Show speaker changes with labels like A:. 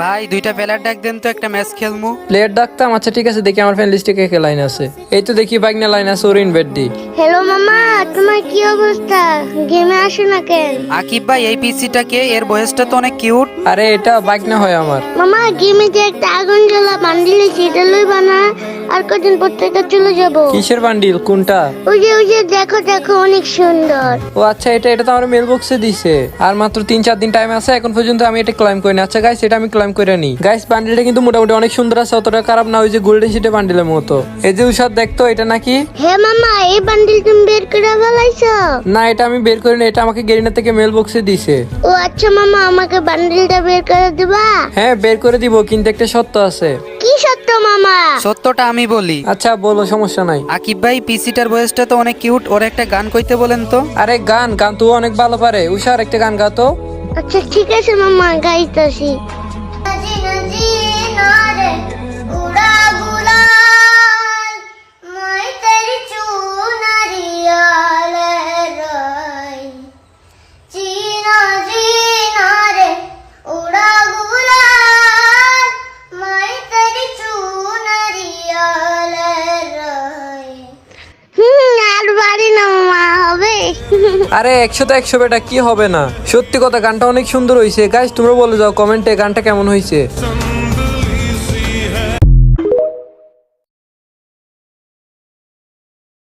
A: ভাই দুইটা প্লেয়ার ডাক দেন তো, একটা ম্যাচ খেলমু।
B: প্লেয়ার ডাকতাম? আচ্ছা ঠিক আছে, দেখি আমার ফ্রেন্ড লিস্টে কে কে লাইন আছে। এই তো দেখি বাইক না লাইন আছে, ওর ইনভাইট দি।
C: হ্যালো মামা, তোমার কি অবস্থা? গেমে আসো না কেন?
A: আকিব ভাই এই পিসিটা কে? এর বয়সটা তো অনেক কিউট।
B: আরে এটা বাইক না হয় আমার।
C: মামা গেমে যে একটা আগুন জ্বালা বান্ডিল সেটা লইবা না? আর কদিন পর থেকে চলে যাব।
B: কিসের বান্ডিল? কোনটা?
C: ওই যে দেখো দেখো, অনেক সুন্দর।
B: ও আচ্ছা, এটা তো আমার মেল বক্সে দিছে। আর মাত্র 3-4 দিন টাইম আছে, এখন পর্যন্ত আমি এটা ক্লাইম করিনি। আচ্ছা গাইস, এটা আমি ক্লাইম করে নি। গাইস বান্ডিলটা কিন্তু মোটামুটি অনেক সুন্দর আছে, অতটা খারাপ না। ওই যে গোল্ডেন সিটি বান্ডিলের মতো। এই যে উষাদ দেখতো, এটা নাকি?
C: হে মামা, এই বান্ডিল তুমি বের করে ফেলাইছো?
B: না, এটা আমি বের করিনি, এটা আমাকে গেরিনা থেকে মেল বক্সে দিছে।
C: ও আচ্ছা মামা, আমাকে বান্ডিলটা বের করে দিবা?
B: হ্যাঁ বের করে দিব, কিন্তু একটা সত্য আছে।
C: কি সত্য মামা?
A: সত্যটা আমি বলি।
B: আচ্ছা বলো, সমস্যা নাই।
A: আকিব ভাই পিসিটার বয়সটা তো অনেক কিউট, ওর একটা গান কইতে বলেন তো।
B: আরে গান গান তো অনেক ভালো পারে। উষার একটা গান গাতো।
C: আচ্ছা ঠিক আছে মামা, গাইতাছি। আর বাড়ি না মামা, হবে?
B: আরে 100 100 বেটা, কি হবে না? সত্যি কথা, গানটা অনেক সুন্দর হয়েছে। গাইস তোমরা বলে যাও কমেন্টে গানটা কেমন হয়েছে।